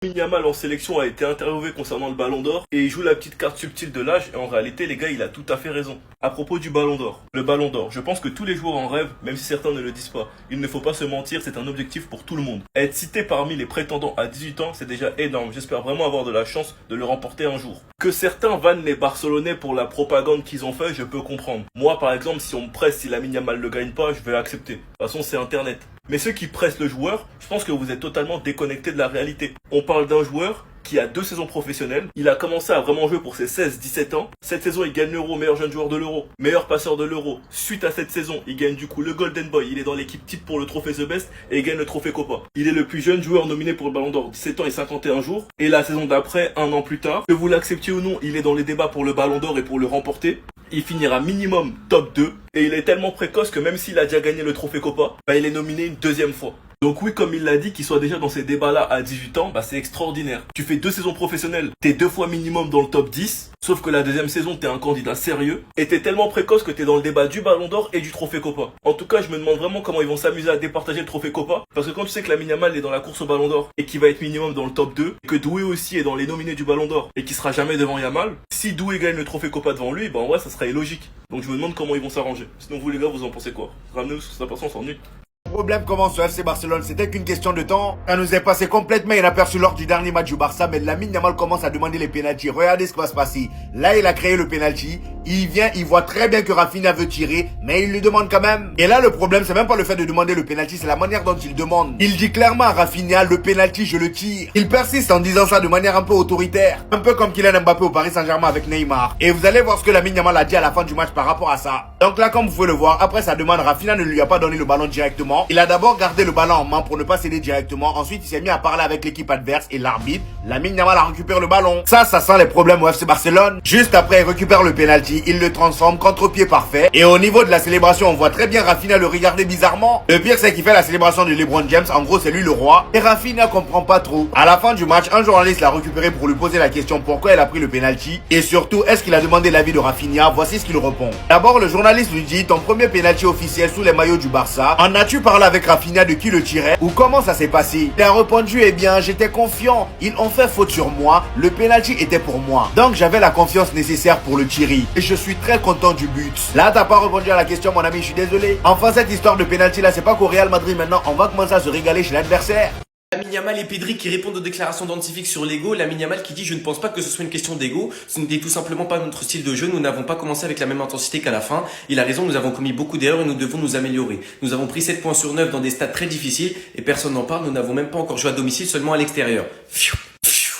Lamine Yamal en sélection a été interviewé concernant le Ballon d'Or et il joue la petite carte subtile de l'âge et en réalité les gars il a tout à fait raison. À propos du Ballon d'Or, le Ballon d'Or, je pense que tous les joueurs en rêvent, même si certains ne le disent pas. Il ne faut pas se mentir, c'est un objectif pour tout le monde. Être cité parmi les prétendants à 18 ans, c'est déjà énorme. J'espère vraiment avoir de la chance de le remporter un jour. Que certains vannent les Barcelonais pour la propagande qu'ils ont fait, je peux comprendre. Moi par exemple, si on me presse si Lamine Yamal le gagne pas, je vais accepter. De toute façon c'est internet. Mais ceux qui pressent le joueur, je pense que vous êtes totalement déconnectés de la réalité. On parle d'un joueur qui a 2 saisons professionnelles. Il a commencé à vraiment jouer pour ses 16-17 ans. Cette saison, il gagne l'Euro, meilleur jeune joueur de l'Euro, meilleur passeur de l'Euro. Suite à cette saison, il gagne du coup le Golden Boy. Il est dans l'équipe type pour le trophée The Best et il gagne le trophée Copa. Il est le plus jeune joueur nominé pour le Ballon d'Or, 17 ans et 51 jours. Et la saison d'après, un an plus tard, que vous l'acceptiez ou non, il est dans les débats pour le Ballon d'Or et pour le remporter. Il finira minimum top 2 et il est tellement précoce que même s'il a déjà gagné le trophée Copa, il est nominé une deuxième fois. Donc oui, comme il l'a dit, qu'il soit déjà dans ces débats-là à 18 ans, c'est extraordinaire. Tu fais 2 saisons professionnelles, t'es 2 fois minimum dans le top 10, sauf que la deuxième saison, t'es un candidat sérieux, et t'es tellement précoce que t'es dans le débat du Ballon d'Or et du trophée Copa. En tout cas, je me demande vraiment comment ils vont s'amuser à départager le trophée Copa, parce que quand tu sais que Lamine Yamal est dans la course au Ballon d'Or, et qu'il va être minimum dans le top 2, et que Doué aussi est dans les nominés du Ballon d'Or, et qu'il sera jamais devant Yamal, si Doué gagne le trophée Copa devant lui, en vrai, ça serait illogique. Donc je me demande comment ils vont s'arranger. Sinon vous les gars, vous en pensez quoi? Ramenez-nous sur cette personne, on s'ennuie. Le problème commence au FC Barcelone, c'était qu'une question de temps. Ça nous est passé complètement inaperçu lors du dernier match du Barça, mais Lamine Yamal commence à demander les pénaltys. Regardez ce qui va se passer. Là, il a créé le pénalty. Il vient, il voit très bien que Rafinha veut tirer, mais il lui demande quand même. Et là, le problème, c'est même pas le fait de demander le pénalty, c'est la manière dont il demande. Il dit clairement à Rafinha, le pénalty, je le tire. Il persiste en disant ça de manière un peu autoritaire. Un peu comme Kylian Mbappé au Paris Saint-Germain avec Neymar. Et vous allez voir ce que Lamine Yamal a dit à la fin du match par rapport à ça. Donc là, comme vous pouvez le voir, après sa demande, Rafinha ne lui a pas donné le ballon directement. Il a d'abord gardé le ballon en main pour ne pas céder directement. Ensuite, il s'est mis à parler avec l'équipe adverse et l'arbitre. Lamine Yamal a récupéré le ballon. Ça sent les problèmes au FC Barcelone. Juste après, il récupère le penalty. Il le transforme contre-pied parfait. Et au niveau de la célébration, on voit très bien Rafinha le regarder bizarrement. Le pire, c'est qu'il fait la célébration de LeBron James. En gros, c'est lui le roi. Et Rafinha comprend pas trop. À la fin du match, un journaliste l'a récupéré pour lui poser la question pourquoi il a pris le penalty. Et surtout, est-ce qu'il a demandé l'avis de Rafinha? Voici ce qu'il répond. D'abord, le journaliste lui dit, ton premier penalty officiel sous les maillots du Barça. En as-tu parlé avec Rafinha de qui le tirait? Ou comment ça s'est passé? Il a répondu, eh bien, j'étais confiant. Ils ont fait faute sur moi. Le penalty était pour moi. Donc, j'avais la confiance nécessaire pour le tirer. Et je suis très content du but. Là, t'as pas répondu à la question, mon ami, je suis désolé. Enfin, cette histoire de penalty là, c'est pas qu'au Real Madrid maintenant, on va commencer à se régaler chez l'adversaire. Lamine Yamal et Pedri qui répondent aux déclarations d'Antifique sur l'ego. Lamine Yamal qui dit je ne pense pas que ce soit une question d'ego. Ce n'était tout simplement pas notre style de jeu. Nous n'avons pas commencé avec la même intensité qu'à la fin. Il a raison, nous avons commis beaucoup d'erreurs et nous devons nous améliorer. Nous avons pris 7 points sur 9 dans des stades très difficiles et personne n'en parle. Nous n'avons même pas encore joué à domicile, seulement à l'extérieur.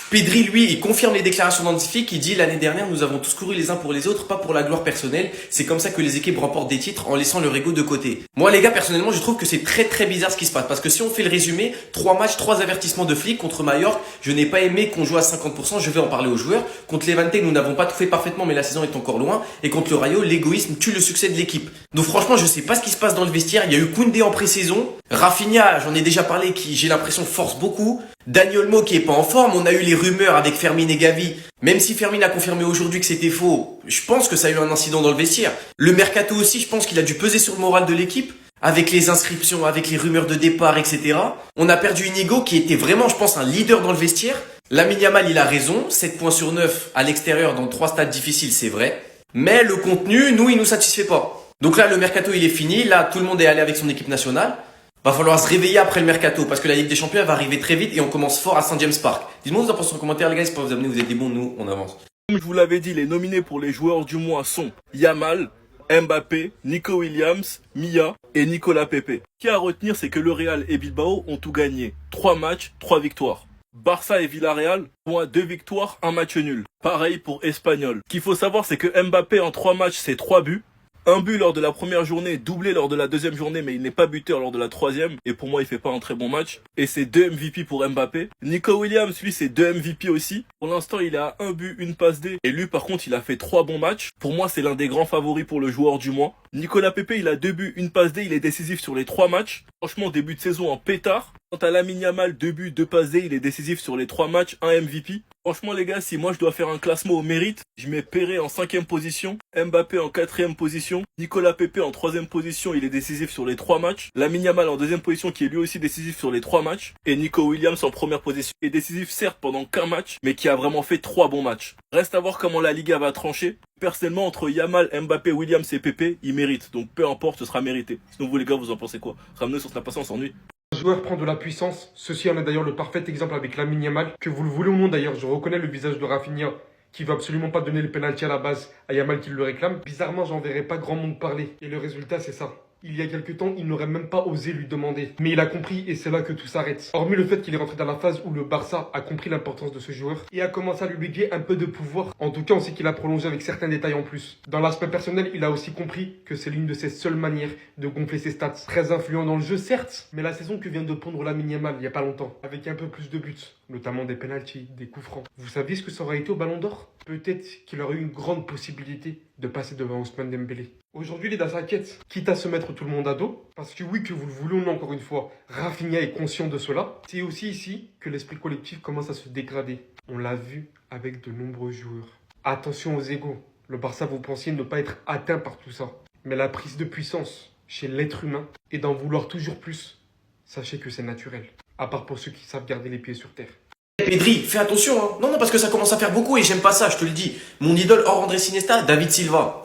Pedri, lui, il confirme les déclarations d'Antifique. Il dit l'année dernière, nous avons tous couru les uns pour les autres, pas pour la gloire personnelle. C'est comme ça que les équipes remportent des titres en laissant leur ego de côté. Moi, les gars, personnellement, je trouve que c'est très très bizarre ce qui se passe. Parce que si on fait le résumé, 3 matchs, 3 avertissements de flics contre Mallorca. Je n'ai pas aimé qu'on joue à 50%. Je vais en parler aux joueurs. Contre Levante, nous n'avons pas tout fait parfaitement, mais la saison est encore loin. Et contre le Rayo, l'égoïsme tue le succès de l'équipe. Donc franchement, je sais pas ce qui se passe dans le vestiaire. Il y a eu Koundé en pré-saison. Rafinha, j'en ai déjà parlé, qui j'ai l'impression force beaucoup. Dani Olmo qui est pas en forme, on a eu les rumeurs avec Fermin et Gavi. Même si Fermin a confirmé aujourd'hui que c'était faux, je pense que ça a eu un incident dans le vestiaire. Le mercato aussi, je pense qu'il a dû peser sur le moral de l'équipe. Avec les inscriptions, avec les rumeurs de départ, etc. On a perdu Inigo qui était vraiment, je pense, un leader dans le vestiaire. Lamine Yamal, il a raison. 7 points sur 9 à l'extérieur dans 3 stades difficiles, c'est vrai. Mais le contenu, nous, il nous satisfait pas. Donc là, le mercato, il est fini. Là, tout le monde est allé avec son équipe nationale. Va falloir se réveiller après le mercato parce que la Ligue des Champions elle va arriver très vite et on commence fort à Saint James Park. Dites-moi vous en pensez en commentaire les gars, c'est pas vous amener, vous êtes des bons, nous on avance. Comme je vous l'avais dit, les nominés pour les joueurs du mois sont Yamal, Mbappé, Nico Williams, Mia et Nicolas Pepe. Ce qu'il y a à retenir, c'est que le Real et Bilbao ont tout gagné. 3 matchs, 3 victoires. Barça et Villarreal ont à 2 victoires, 1 match nul. Pareil pour Espanyol. Ce qu'il faut savoir, c'est que Mbappé en 3 matchs, c'est 3 buts. Un but lors de la première journée, doublé lors de la deuxième journée, mais il n'est pas buteur lors de la troisième. Et pour moi, il fait pas un très bon match. Et c'est 2 MVP pour Mbappé. Nico Williams, lui, c'est 2 MVP aussi. Pour l'instant, il a 1 but, 1 passe D. Et lui, par contre, il a fait 3 bons matchs. Pour moi, c'est l'un des grands favoris pour le joueur du mois. Nicolas Pepe, il a 2 buts, 1 passe D. Il est décisif sur les 3 matchs. Franchement, début de saison en pétard. Quant à Lamine Yamal, 2 buts, 2 passes D. Il est décisif sur les 3 matchs, 1 MVP. Franchement les gars, si moi je dois faire un classement au mérite, je mets Perret en 5e position, Mbappé en 4e position, Nicolas Pepe en 3e position, il est décisif sur les 3 matchs, Lamine Yamal en 2e position qui est lui aussi décisif sur les 3 matchs, et Nico Williams en première position, qui est décisif certes pendant qu'un match, mais qui a vraiment fait 3 bons matchs. Reste à voir comment la Liga va trancher. Personnellement, entre Yamal, Mbappé, Williams et Pepe, ils méritent, donc peu importe, ce sera mérité. Sinon vous les gars, vous en pensez quoi? Ramenez sur Snap, on s'ennuie. Un joueur prend de la puissance, ceci en est d'ailleurs le parfait exemple avec Lamine Yamal, que vous le voulez ou non d'ailleurs, je reconnais le visage de Rafinha, qui veut absolument pas donner le penalty à la base à Yamal qui le réclame. Bizarrement, j'en verrai pas grand monde parler, et le résultat c'est ça. Il y a quelques temps, il n'aurait même pas osé lui demander. Mais il a compris et c'est là que tout s'arrête. Hormis le fait qu'il est rentré dans la phase où le Barça a compris l'importance de ce joueur et a commencé à lui léguer un peu de pouvoir. En tout cas, on sait qu'il a prolongé avec certains détails en plus. Dans l'aspect personnel, il a aussi compris que c'est l'une de ses seules manières de gonfler ses stats. Très influent dans le jeu, certes, mais la saison que vient de pondre Lamine Yamal il y a pas longtemps, avec un peu plus de buts, notamment des penalties, des coups francs. Vous saviez ce que ça aurait été au Ballon d'Or? Peut-être qu'il aurait eu une grande possibilité de passer devant Ousmane Dembélé. Aujourd'hui, il est dans sa quête, quitte à se mettre tout le monde à dos, parce que oui, que vous le voulez ou non, encore une fois, Rafinha est conscient de cela. C'est aussi ici que l'esprit collectif commence à se dégrader. On l'a vu avec de nombreux joueurs. Attention aux égos. Le Barça, vous pensiez ne pas être atteint par tout ça. Mais la prise de puissance chez l'être humain et d'en vouloir toujours plus, sachez que c'est naturel. À part pour ceux qui savent garder les pieds sur terre. Pedri, fais attention, hein. Non, parce que ça commence à faire beaucoup et j'aime pas ça, je te le dis. Mon idole hors André Iniesta, David Silva.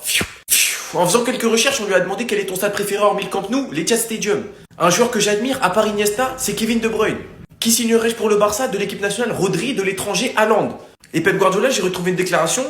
En faisant quelques recherches, on lui a demandé quel est ton stade préféré hormis le Camp Nou, l'Etihad Stadium. Un joueur que j'admire, à part Iniesta, c'est Kevin De Bruyne. Qui signerait pour le Barça de l'équipe nationale Rodri, de l'étranger Haaland. Et Pep Guardiola, j'ai retrouvé une déclaration,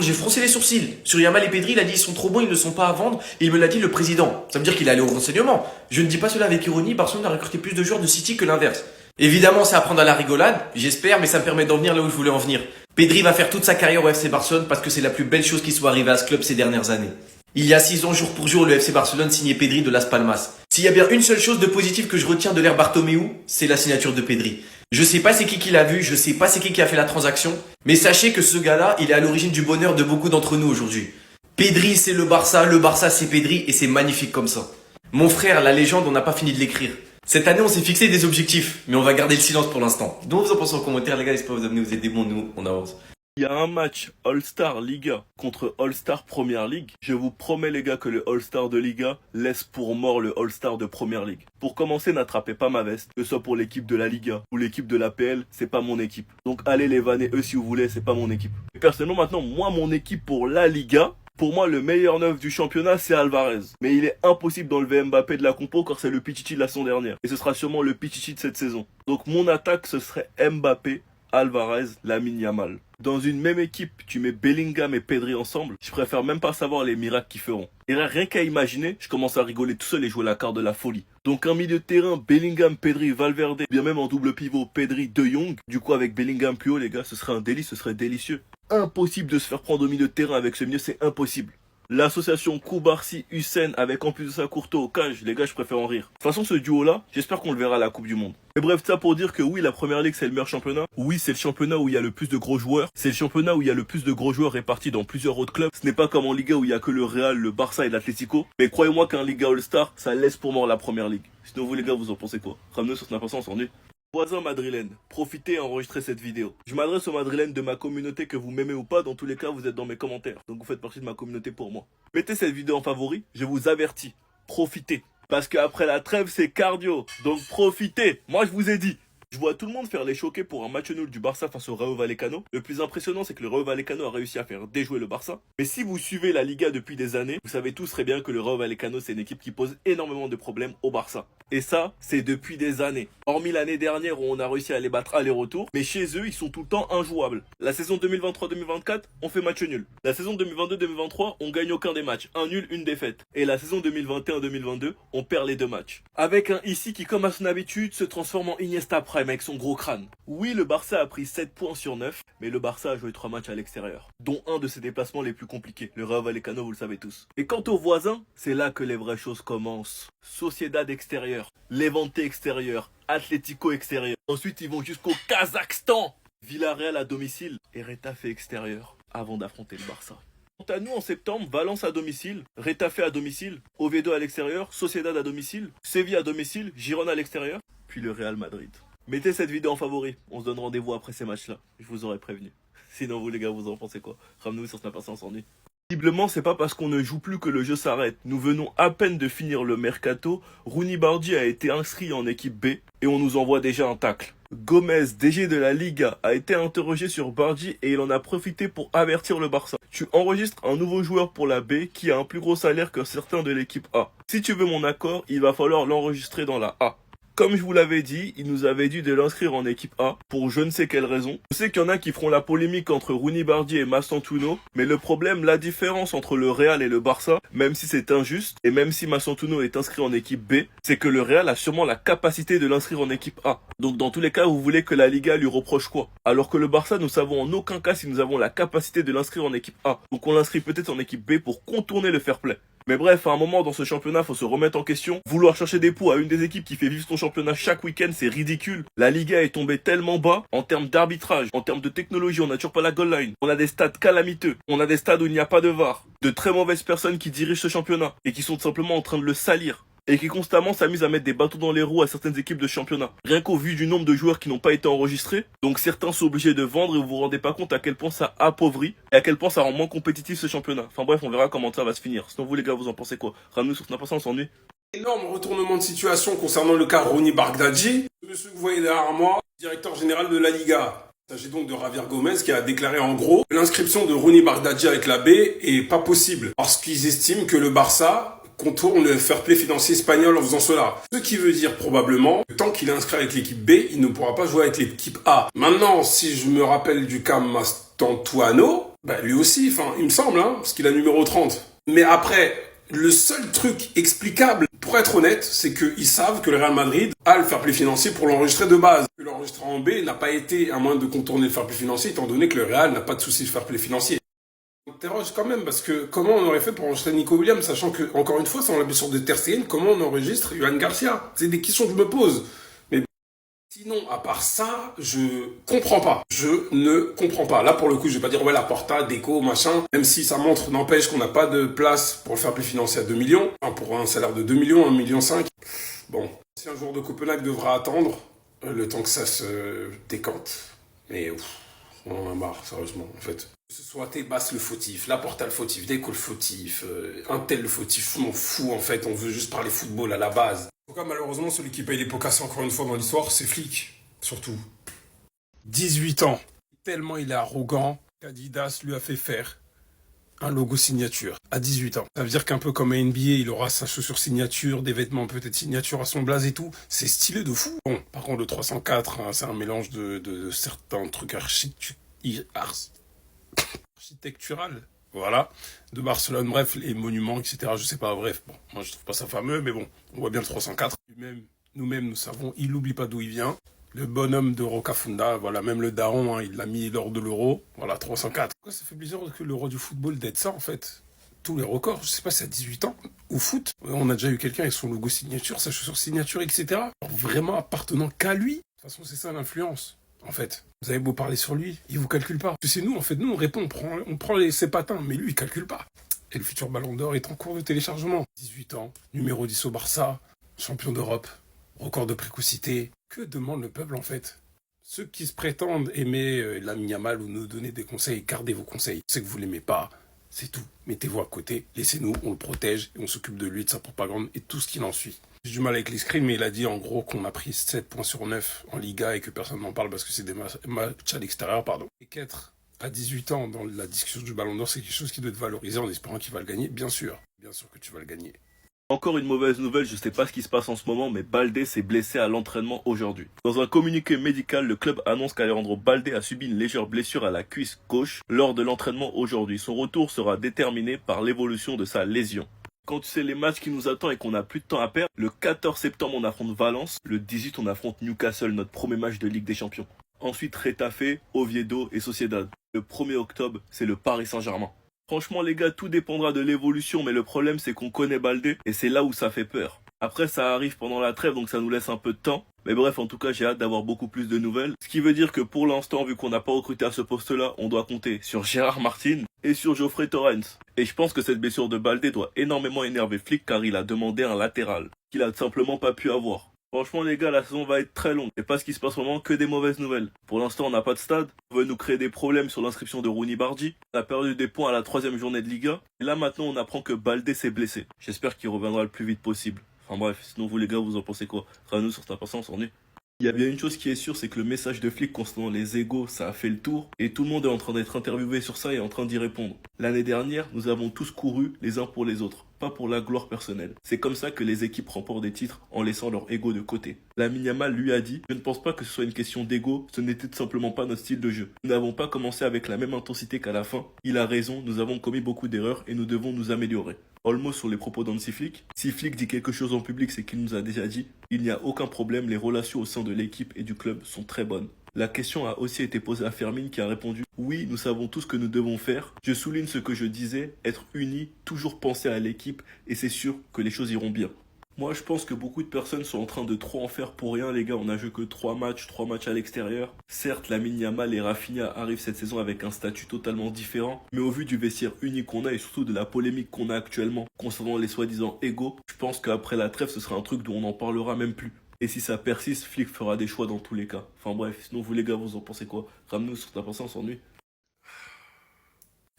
j'ai froncé les sourcils. Sur Yamal et Pedri, il a dit ils sont trop bons, ils ne sont pas à vendre, et il me l'a dit le président. Ça veut dire qu'il est allé au renseignement. Je ne dis pas cela avec ironie, Barcelone a recruté plus de joueurs de City que l'inverse. Évidemment, c'est à prendre à la rigolade, j'espère, mais ça me permet d'en venir là où je voulais en venir. Pedri va faire toute sa carrière au FC Barcelone parce que c'est la plus belle chose qui soit arrivée à ce club ces dernières années. Il y a 6 ans, jour pour jour, le FC Barcelone signait Pedri de Las Palmas. S'il y a bien une seule chose de positive que je retiens de l'ère Bartomeu, c'est la signature de Pedri. Je sais pas c'est qui l'a vu, je sais pas c'est qui a fait la transaction, mais sachez que ce gars-là, il est à l'origine du bonheur de beaucoup d'entre nous aujourd'hui. Pedri, c'est le Barça c'est Pedri, et c'est magnifique comme ça. Mon frère, la légende, on n'a pas fini de l'écrire. Cette année, on s'est fixé des objectifs, mais on va garder le silence pour l'instant. Donc vous en pensez en commentaire, les gars, j'espère vous amener, vous aider, bon, nous, on avance. Il y a un match All-Star Liga contre All-Star Premier League. Je vous promets les gars que le All-Star de Liga laisse pour mort le All-Star de Premier League. Pour commencer, n'attrapez pas ma veste. Que ce soit pour l'équipe de la Liga ou l'équipe de l'APL, c'est pas mon équipe. Donc allez les vanner eux si vous voulez, c'est pas mon équipe. Et personnellement maintenant, moi mon équipe pour la Liga, pour moi, le meilleur neuf du championnat, c'est Alvarez. Mais il est impossible d'enlever Mbappé de la compo car c'est le Pichichi de la saison dernière. Et ce sera sûrement le Pichichi de cette saison. Donc mon attaque, ce serait Mbappé, Alvarez, Lamine Yamal. Dans une même équipe, tu mets Bellingham et Pedri ensemble, je préfère même pas savoir les miracles qu'ils feront. Et rien qu'à imaginer, je commence à rigoler tout seul et jouer la carte de la folie. Donc un milieu de terrain, Bellingham, Pedri, Valverde, bien même en double pivot, Pedri, De Jong. Du coup avec Bellingham plus haut les gars, ce serait un délice, ce serait délicieux. Impossible de se faire prendre au milieu de terrain avec ce milieu, c'est impossible. L'association Koubarsi-Hussein avec en plus de ça Courtois au cage, les gars je préfère en rire. De toute façon ce duo là, j'espère qu'on le verra à la Coupe du Monde. Et bref ça pour dire que oui la Première Ligue c'est le meilleur championnat. Oui c'est le championnat où il y a le plus de gros joueurs. C'est le championnat où il y a le plus de gros joueurs répartis dans plusieurs autres clubs. Ce n'est pas comme en Liga où il y a que le Real, le Barça et l'Atlético. Mais croyez-moi qu'un Liga All-Star ça laisse pour mort la Première Ligue. Sinon vous les gars vous en pensez quoi? Ramenez sur Snap, on s'ennuie. Voisins madrilènes, profitez et enregistrez cette vidéo. Je m'adresse aux madrilènes de ma communauté que vous m'aimez ou pas, dans tous les cas vous êtes dans mes commentaires. Donc vous faites partie de ma communauté pour moi. Mettez cette vidéo en favori, je vous avertis. Profitez. Parce qu'après la trêve c'est cardio. Donc profitez. Moi je vous ai dit. Je vois tout le monde faire les choqués pour un match nul du Barça face au Rayo Vallecano. Le plus impressionnant, c'est que le Rayo Vallecano a réussi à faire déjouer le Barça. Mais si vous suivez la Liga depuis des années, vous savez tous très bien que le Rayo Vallecano, c'est une équipe qui pose énormément de problèmes au Barça. Et ça, c'est depuis des années. Hormis l'année dernière où on a réussi à les battre aller-retour, mais chez eux, ils sont tout le temps injouables. La saison 2023-2024, on fait match nul. La saison 2022-2023, on gagne aucun des matchs. Un nul, une défaite. Et la saison 2021-2022, on perd les deux matchs. Avec un ici qui, comme à son habitude, se transforme en Iniesta Prime avec son gros crâne. Oui, le Barça a pris 7 points sur 9, mais le Barça a joué 3 matchs à l'extérieur, dont un de ses déplacements les plus compliqués, le Rayo Vallecano, vous le savez tous. Et quant aux voisins, c'est là que les vraies choses commencent. Sociedad extérieur, Levante extérieur, Atlético extérieur. Ensuite, ils vont jusqu'au Kazakhstan. Villarreal à domicile et Retafe extérieur, avant d'affronter le Barça. Quant à nous, en septembre, Valence à domicile, Retafe à domicile, Oviedo à l'extérieur, Sociedad à domicile, Séville à domicile, Girona à l'extérieur, puis le Real Madrid. Mettez cette vidéo en favori. On se donne rendez-vous après ces matchs-là. Je vous aurais prévenu. Sinon, vous les gars, vous en pensez quoi? Ramenez-nous sur Snap Instant Ennui. Visiblement, c'est pas parce qu'on ne joue plus que le jeu s'arrête. Nous venons à peine de finir le mercato. Rooney Bardi a été inscrit en équipe B et on nous envoie déjà un tacle. Gomez, DG de la Liga, a été interrogé sur Bardi et il en a profité pour avertir le Barça. Tu enregistres un nouveau joueur pour la B qui a un plus gros salaire que certains de l'équipe A. Si tu veux mon accord, il va falloir l'enregistrer dans la A. Comme je vous l'avais dit, il nous avait dit de l'inscrire en équipe A, pour je ne sais quelle raison. Je sais qu'il y en a qui feront la polémique entre Rooney Bardi et Massantuno, mais le problème, la différence entre le Real et le Barça, même si c'est injuste, et même si Massantuno est inscrit en équipe B, c'est que le Real a sûrement la capacité de l'inscrire en équipe A. Donc dans tous les cas, vous voulez que la Liga lui reproche quoi? Alors que le Barça, nous savons en aucun cas si nous avons la capacité de l'inscrire en équipe A. Donc on l'inscrit peut-être en équipe B pour contourner le fair play. Mais bref, à un moment dans ce championnat, faut se remettre en question. Vouloir chercher des poux à une des équipes qui fait vivre son championnat chaque week-end, c'est ridicule. La Liga est tombée tellement bas en termes d'arbitrage, en termes de technologie, on n'a toujours pas la goal line. On a des stades calamiteux, on a des stades où il n'y a pas de VAR, de très mauvaises personnes qui dirigent ce championnat et qui sont tout simplement en train de le salir. Et qui constamment s'amusent à mettre des bâtons dans les roues à certaines équipes de championnat. Rien qu'au vu du nombre de joueurs qui n'ont pas été enregistrés, donc certains sont obligés de vendre et vous vous rendez pas compte à quel point ça appauvrit et à quel point ça rend moins compétitif ce championnat. Enfin bref, on verra comment ça va se finir. Sinon vous les gars, vous en pensez quoi? Ramenez-nous sur Snap Instant, on s'ennuie. Énorme retournement de situation concernant le cas Rooney Bardi. Monsieur que vous voyez derrière moi, directeur général de la Liga. Il s'agit donc de Javier Gomez qui a déclaré en gros que l'inscription de Rooney Bardi avec la B est pas possible parce qu'ils estiment que le Barça contourne le fair play financier espagnol en faisant cela. Ce qui veut dire probablement que tant qu'il est inscrit avec l'équipe B, il ne pourra pas jouer avec l'équipe A. Maintenant, si je me rappelle du cas Mastantuano, lui aussi, il me semble, parce qu'il a numéro 30. Mais après, le seul truc explicable, pour être honnête, c'est qu'ils savent que le Real Madrid a le fair play financier pour l'enregistrer de base. Que l'enregistrer en B n'a pas été à moins de contourner le fair play financier, étant donné que le Real n'a pas de souci de fair play financier. On m'interroge quand même, parce que comment on aurait fait pour enregistrer Nico Williams, sachant que, encore une fois, sans la blessure de Ter Stegen, comment on enregistre Johan Garcia? C'est des questions que je me pose. Mais sinon, à part ça, je comprends pas. Je ne comprends pas. Là, pour le coup, je vais pas dire, ouais, la Porta, Déco, machin, même si ça montre, n'empêche qu'on n'a pas de place pour le fair play financier à 2 millions, pour un salaire de 2 millions, 1,5 million. Bon, si un joueur de Copenhague devra attendre, le temps que ça se décante. Mais, on en a marre, sérieusement, en fait. Que ce soit Tebas le fautif, Laporta le fautif, Deco le fautif, un tel le fautif, je m'en fous en fait, on veut juste parler football à la base. En tout cas, malheureusement, celui qui paye les pots cassés encore une fois dans l'histoire, c'est Flick, surtout. 18 ans. Tellement il est arrogant qu'Adidas lui a fait faire un logo signature à 18 ans. Ça veut dire qu'un peu comme à NBA, il aura sa chaussure signature, des vêtements peut-être signature à son blaze et tout. C'est stylé de fou. Bon, par contre, le 304, c'est un mélange de certains trucs architectural, voilà, de Barcelone, bref, les monuments, etc. Je sais pas, bref, bon, moi je trouve pas ça fameux, mais bon, on voit bien le 304. Nous-mêmes, nous savons, il n'oublie pas d'où il vient. Le bonhomme de Rocafunda, voilà, même le daron, il l'a mis lors de l'euro, voilà, 304. Pourquoi ça fait bizarre que l'euro du football d'être ça, en fait? Tous les records, je sais pas, c'est à 18 ans, au foot, on a déjà eu quelqu'un avec son logo signature, sa chaussure signature, etc. Alors, vraiment appartenant qu'à lui. De toute façon, c'est ça l'influence. En fait, vous avez beau parler sur lui, il vous calcule pas. Parce que c'est nous, en fait, nous on répond, on prend ses patins, mais lui il calcule pas. Et le futur Ballon d'Or est en cours de téléchargement. 18 ans, numéro 10 au Barça, champion d'Europe, record de précocité. Que demande le peuple en fait? Ceux qui se prétendent aimer Lamine Yamal ou nous donner des conseils, gardez vos conseils. C'est que vous l'aimez pas, c'est tout. Mettez-vous à côté, laissez-nous, on le protège et on s'occupe de lui, de sa propagande et tout ce qui en suit. J'ai du mal avec les screens, mais il a dit en gros qu'on a pris 7 points sur 9 en Liga et que personne n'en parle parce que c'est des matchs à l'extérieur, pardon. Et qu'être à 18 ans dans la discussion du Ballon d'Or, c'est quelque chose qui doit être valorisé en espérant qu'il va le gagner, bien sûr. Bien sûr que tu vas le gagner. Encore une mauvaise nouvelle, je sais pas ce qui se passe en ce moment, mais Baldé s'est blessé à l'entraînement aujourd'hui. Dans un communiqué médical, le club annonce qu'Alejandro Baldé a subi une légère blessure à la cuisse gauche lors de l'entraînement aujourd'hui. Son retour sera déterminé par l'évolution de sa lésion. Quand tu sais les matchs qui nous attendent et qu'on n'a plus de temps à perdre, le 14 septembre on affronte Valence, le 18 on affronte Newcastle, notre premier match de Ligue des Champions. Ensuite Retafe, Oviedo et Sociedad. Le 1er octobre, c'est le Paris Saint-Germain. Franchement les gars, tout dépendra de l'évolution, mais le problème c'est qu'on connaît Baldé et c'est là où ça fait peur. Après ça arrive pendant la trêve donc ça nous laisse un peu de temps. Mais bref, en tout cas j'ai hâte d'avoir beaucoup plus de nouvelles. Ce qui veut dire que pour l'instant, vu qu'on n'a pas recruté à ce poste-là, on doit compter sur Gérard Martin et sur Geoffrey Torrens. Et je pense que cette blessure de Baldé doit énormément énerver Flick car il a demandé un latéral qu'il a simplement pas pu avoir. Franchement les gars, la saison va être très longue. Et pas ce qui se passe vraiment que des mauvaises nouvelles. Pour l'instant on n'a pas de stade. On veut nous créer des problèmes sur l'inscription de Rooney Bardi. On a perdu des points à la 3e journée de Liga. Et là maintenant on apprend que Baldé s'est blessé. J'espère qu'il reviendra le plus vite possible. Enfin bref, sinon vous les gars vous en pensez quoi? Nous sur ta patience, on est. Il y a bien une chose qui est sûre, c'est que le message de flic concernant les égos, ça a fait le tour, et tout le monde est en train d'être interviewé sur ça et en train d'y répondre. L'année dernière, nous avons tous couru les uns pour les autres, pas pour la gloire personnelle. C'est comme ça que les équipes remportent des titres en laissant leur ego de côté. Lamine Yamal lui a dit « Je ne pense pas que ce soit une question d'ego, ce n'était tout simplement pas notre style de jeu. Nous n'avons pas commencé avec la même intensité qu'à la fin. Il a raison, nous avons commis beaucoup d'erreurs et nous devons nous améliorer. » Olmo sur les propos d'Hansi Flick. Si Flick dit quelque chose en public, c'est qu'il nous a déjà dit « Il n'y a aucun problème, les relations au sein de l'équipe et du club sont très bonnes. » La question a aussi été posée à Fermin qui a répondu « Oui, nous savons tout ce que nous devons faire. Je souligne ce que je disais, être unis, toujours penser à l'équipe et c'est sûr que les choses iront bien. » Moi, je pense que beaucoup de personnes sont en train de trop en faire pour rien, les gars. On a joué que 3 matchs à l'extérieur. Certes, Lamine Yamal et Rafinha arrivent cette saison avec un statut totalement différent. Mais au vu du vestiaire uni qu'on a et surtout de la polémique qu'on a actuellement concernant les soi-disant égos, je pense qu'après la trêve, ce sera un truc dont on n'en parlera même plus. Et si ça persiste, Flick fera des choix dans tous les cas. Enfin bref, sinon vous les gars, vous en pensez quoi? Ramenez-nous sur ta pensée, on s'ennuie.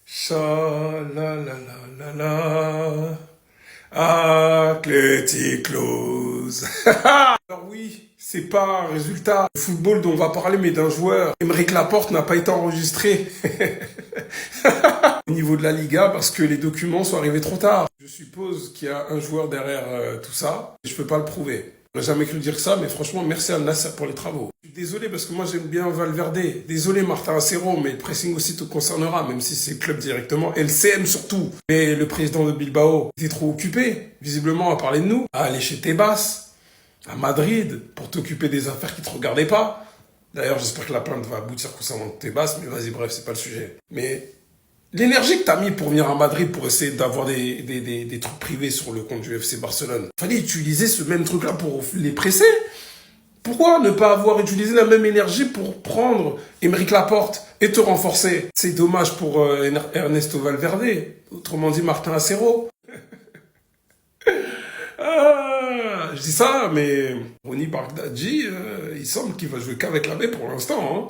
Cha-la-la-la-la-la. Athletic Close. Alors oui, c'est pas un résultat de football dont on va parler, mais d'un joueur. Aymeric Laporte n'a pas été enregistré au niveau de la Liga parce que les documents sont arrivés trop tard. Je suppose qu'il y a un joueur derrière tout ça. Je peux pas le prouver. On n'a jamais cru dire ça, mais franchement, merci à Nasser pour les travaux. Je suis désolé parce que moi j'aime bien Valverde. Désolé Martin Acero, mais le pressing aussi te concernera, même si c'est le club directement, et le CM surtout. Mais le président de Bilbao était trop occupé, visiblement, à parler de nous, à aller chez Tebas, à Madrid, pour t'occuper des affaires qui te regardaient pas. D'ailleurs, j'espère que la plainte va aboutir concernant Tebas, mais vas-y, bref, c'est pas le sujet. Mais l'énergie que t'as mis pour venir à Madrid pour essayer d'avoir des trucs privés sur le compte du FC Barcelone, fallait utiliser ce même truc-là pour les presser. Pourquoi ne pas avoir utilisé la même énergie pour prendre Aymeric Laporte et te renforcer? C'est dommage pour Ernesto Valverde, autrement dit Martin Acero. Je dis ça, mais Rooney Bargdadji, il semble qu'il va jouer qu'avec la baie pour l'instant. Hein.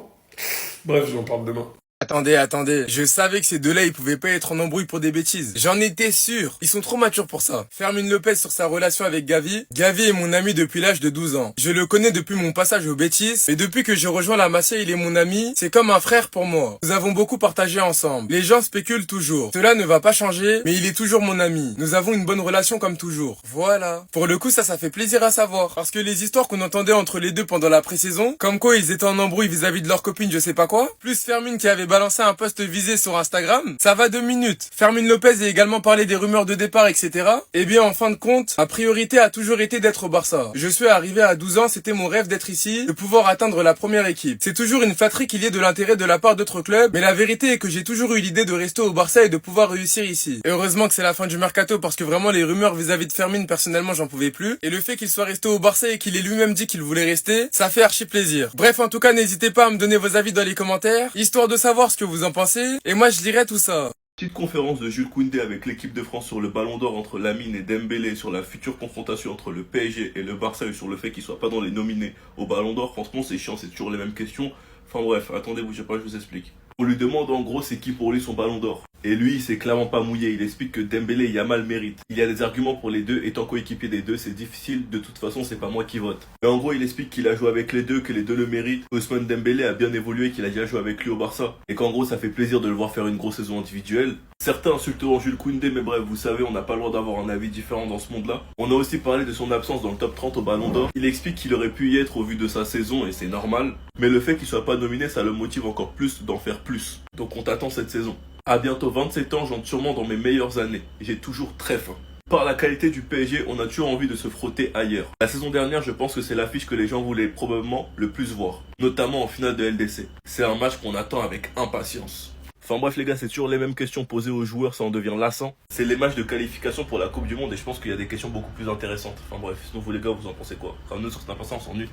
Bref, j'en parle demain. Attendez, je savais que ces deux-là, ils pouvaient pas être en embrouille pour des bêtises. J'en étais sûr. Ils sont trop matures pour ça. Fermin Lopez sur sa relation avec Gavi. Gavi est mon ami depuis l'âge de 12 ans. Je le connais depuis mon passage au Betis, mais depuis que je rejoins la Masia, il est mon ami. C'est comme un frère pour moi. Nous avons beaucoup partagé ensemble. Les gens spéculent toujours. Cela ne va pas changer, mais il est toujours mon ami. Nous avons une bonne relation comme toujours. Voilà. Pour le coup, ça fait plaisir à savoir. Parce que les histoires qu'on entendait entre les deux pendant la pré-saison, comme quoi ils étaient en embrouille vis-à-vis de leur copine, je sais pas quoi, plus Fermin qui avait balancé un post visé sur Instagram, ça va 2 minutes. Fermin Lopez a également parlé des rumeurs de départ, etc. Eh bien, en fin de compte, ma priorité a toujours été d'être au Barça. Je suis arrivé à 12 ans, c'était mon rêve d'être ici, de pouvoir atteindre la première équipe. C'est toujours une flatterie qu'il y ait de l'intérêt de la part d'autres clubs, mais la vérité est que j'ai toujours eu l'idée de rester au Barça et de pouvoir réussir ici. Et heureusement que c'est la fin du mercato parce que vraiment les rumeurs vis-à-vis de Fermin, personnellement, j'en pouvais plus. Et le fait qu'il soit resté au Barça et qu'il ait lui-même dit qu'il voulait rester, ça fait archi plaisir. Bref, en tout cas, n'hésitez pas à me donner vos avis dans les commentaires, histoire de savoir ce que vous en pensez, et moi je lirai tout ça. Petite conférence de Jules Koundé avec l'équipe de France sur le ballon d'or entre Lamine et Dembélé, sur la future confrontation entre le PSG et le Barça et sur le fait qu'ils soient pas dans les nominés au ballon d'or. Franchement c'est chiant, c'est toujours les mêmes questions. Enfin bref, attendez, bougez pas, je vous explique. On lui demande en gros c'est qui pour lui son ballon d'or. Et lui il s'est clairement pas mouillé, il explique que Dembélé et Yamal méritent. Il y a des arguments pour les deux, étant coéquipier des deux c'est difficile, de toute façon c'est pas moi qui vote. Mais en gros il explique qu'il a joué avec les deux, que les deux le méritent. Ousmane Dembélé a bien évolué, qu'il a déjà joué avec lui au Barça. Et qu'en gros ça fait plaisir de le voir faire une grosse saison individuelle. Certains insulteront Jules Koundé, mais bref, vous savez, on n'a pas le droit d'avoir un avis différent dans ce monde-là. On a aussi parlé de son absence dans le top 30 au Ballon d'Or. Il explique qu'il aurait pu y être au vu de sa saison, et c'est normal. Mais le fait qu'il soit pas nominé, ça le motive encore plus d'en faire plus. Donc on t'attend cette saison. À bientôt 27 ans, j'entre sûrement dans mes meilleures années. J'ai toujours très faim. Par la qualité du PSG, on a toujours envie de se frotter ailleurs. La saison dernière, je pense que c'est l'affiche que les gens voulaient probablement le plus voir. Notamment en finale de LDC. C'est un match qu'on attend avec impatience. Enfin bref les gars, c'est toujours les mêmes questions posées aux joueurs, ça en devient lassant. C'est les matchs de qualification pour la Coupe du Monde et je pense qu'il y a des questions beaucoup plus intéressantes. Enfin bref, sinon vous les gars, vous en pensez quoi? Enfin nous sur cette impatience, on s'ennuie.